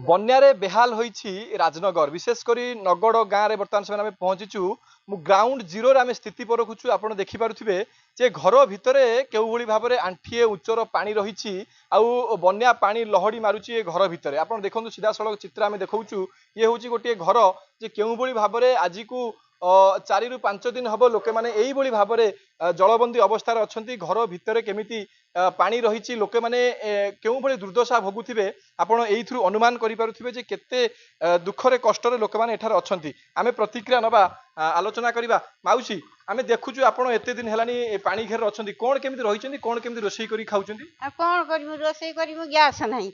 बन्यारे बेहाल होईछि राजनगर विशेषकर नगड़ गाँव में बर्तमान समय आम पहुंचीचु मु ग्राउंड जीरो आम स्थिति परखुचु आप देखिपे जे घर भितर केउभली भाव में आंठिए उच्चर पानी रही बन्या पानी लहड़ी मारुची ए घर भितर आप देखो सीधा सड़क चित्र आम देखा ये हूँ गोटे घर जे केउभली भाव में आज को 4 ରୁ 5 दिन हम लोके मैंने यही भाव में जलबंदी अवस्था अच्छा घर भितर केमी पानी रही लोके मैंने केउं भली दुर्दशा भोगुथिबे आपण एइथुरु अनुमान करि पारुथिबे जे केते दुखरे कष्टरे लोक माने एठार अछंती आमे प्रतिक्रिया नबा आलोचना करिबा माउसी आमे देखुछु आपण एते दिन हेलानी पानी घेर अछंती कोन केमिति रहिचंती कोन केमिति रोसई करि खाउचंती आ कोन करमु रोसई करमु गैस नाही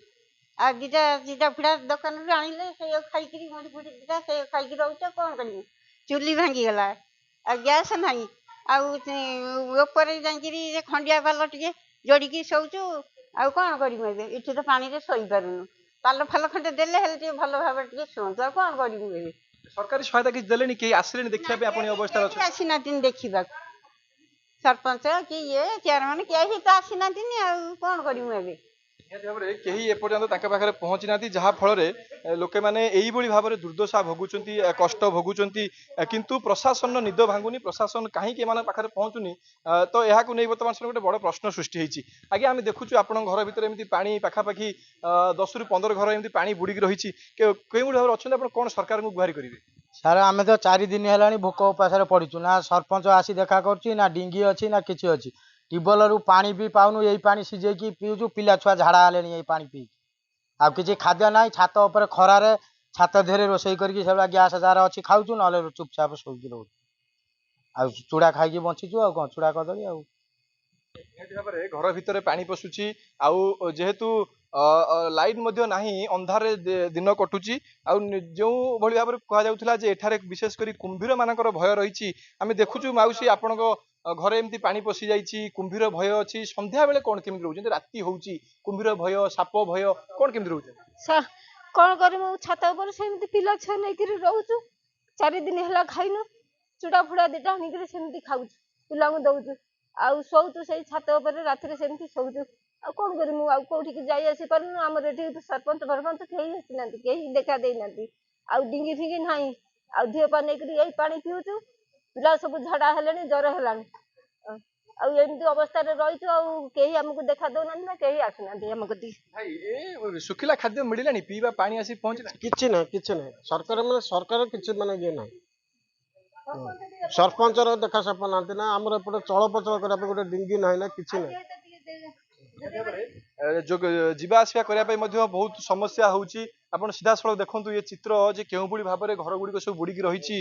आ दिटा दिटा फुडा दुकान रे आनिले से खाइकरी मुडी फुडी दिटा से खाइकरी रहउछ कोन करमु चुल्ली भांगी गला आ गैस नाही आ ऊपर जांगिरी खंडिया पाल टिके जोड़िकी शोचु आउ कौन करूँ इठी तो पानी रे सोई पारुनु पाल फाल खंडे देले हेले भल भाव शुणु आ कौन करूँ सरकारी सहायता किसी देले कि आसिले देखिया पे आपण अवस्था अछि आसीना दिन देखिबा सरपंच कि ये चेयरमैन केही तो आसीना दिन आ कौन करूँ एबे कहीं एपर्यंत पाखे पहुंची ना जहाँफल लोके मैंने यही भाव में दुर्दशा भोगुंट कष्ट भोगुंट किंतु प्रशासन निद भांगुनी प्रशासन कहीं पाखे पहुंचुनी तो यह नहीं बर्तमान समय गोटे बड़ प्रश्न सृष्टि होती आगे आम देखुँ आप घर भर एमती पानी पाखापाखि 10 ରୁ 15 घर एमती पानी बुड़िक रही कई भाव अच्छा कौन सरकार को गुहारि करेंगे सार आम तो 4 दिन है भोक उपास पड़चु ना सरपंच आसी देखा कर डिंगी अच्छी ना किसी अच्छी ट्यूबवेल रू पानी भी पाऊनु यही पानी सीझेकी पीऊँ पिला छुआ झाड़ा हेले यही पानी पी आ किसी खाद्य ना छात उपर खरारे छात देहरे रोसई करके सब गैस जार अच्छी खाऊँ ना चुपचाप शोक रोच आ चूड़ा खाई बंचीचु आ कौन चूड़ा कदली आ घर भितर पानी पशुची आउ जेहेतु लाइट नाही अंधारे दिन कटुची जो भली भाव कह जाउथला जे एठारे विशेषकर कुंभीर मानकर भय रही आम देखुचु माउसी आपण घरे एमती पानी पशि जाइए कुंभीर भय अच्छी संध्या बेले कौन केमी रोचे राति होची कुंभीर भय साप भय कौन केमी रोचे कौन कर छात उपर सेमती पिला छुआ नहीं रोचु 4 दिन है खाइन चूड़ा फुड़ा दिटा आनिक सेमती खाऊ पिला दौचु आउ शोचु से छात उपर राति सेमती शोचु आ कौन करमु आ कौटिक जाई आसी पारनु हमर एठी सरपंच सरपंच केही आसी केही देखा देई नांती आ डिंगी फिंगी नाही आ धियो पा नहीं करी एई पानी पिउचु पिला सब झाड़ा हेलेनी जर हेलानी एमती अवस्था रही कहीं आमको देखा दौना ना कहीं आसुना आम कति सुखिला खाद्य मिललानी पीवा पानी आसी पहुंचला किछि ना सरकार किछि माने ये ना सरपंच देखा सफा ना ना आमर एपटे चलप्रचल करने गोटे डिंगी ना ना किछि ना जो जीवा आसवा करने बहुत समस्या होची आपण सीधा सड़क देखु ये चित्र जे केउं भली भाव में घर गुड़िक सब बुड़िक रही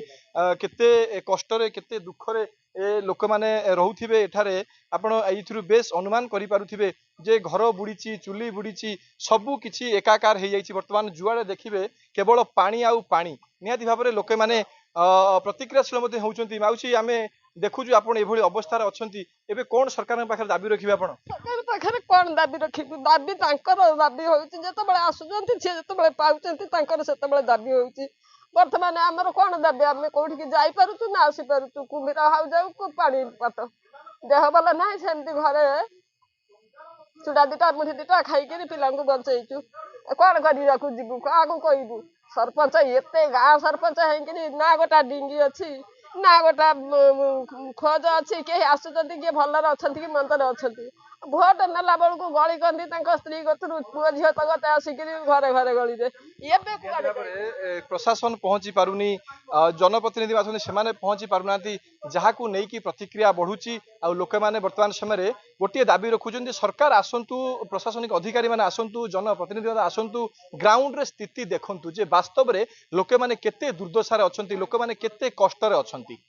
केते कष्टरे केते दुखरे ए लोक माने रहुथिबे एठारे आपण एइथुरु बेस अनुमान करि पारुथिबे जे घर बुड़ीची चुली बुड़ीची सबु किछि एकाकार हो जाइछि वर्तमान जुआड़े देखिबे केवल पानी आउ पानी निहाती भाव में लोके माने प्रतिक्रियाशील मते होउचंती माउसी आमे देखुछु आपण एभली अवस्था रे अछंती एबे कोन सरकार पाखरे दाबी रखिबे आपण सरकार पाखरे कोन दाबी रखिबे दाबी तांकर दाबी होउछि जतबेले आसुचंती से जतबेले पाउचंती तांकर सेतबेले दाबी होउछि वर्तमान हमर कोन दाबी आमे कोठी के जाई पारुछु ना आसी पारुछु कुंभीरा हाउ जाऊ को पानी पात देह बला नाही सेमती घरे चूड़ा दिटा मुठी दिटा खाई के पिलांगु बंचैछु कोन करी राखु जीबु कागु कहिबु सरपंच एते गाँ सरपंच है कि ना गोटा डिंगी अच्छी ना गोटा खोज अच्छी कहीं आसुचंती किए भलरे अछंती कि मंतरे अछंती भोट नेला बेलू गली कंदी स्त्री कतरू पुओ झील तक आसिक घरे घरे गली प्रशासन पहुंची पारुनी जनप्रतिनिधि आसुनी से पहुंची पारुना जहाँ को लेकिन प्रतिक्रिया बढ़ुची आ लोक मैंने वर्तमान समय गोटे दाबी रखुचंदी सरकार आसंतु प्रशासनिक अधिकारी माने आसंतु जनप्रतिनिधि माने आसंतु ग्राउंड रे स्थिति देखंतु जे वास्तव में लोके माने केते दुर्दशा रे अछंती लोक माने केते कष्ट रे अछंती।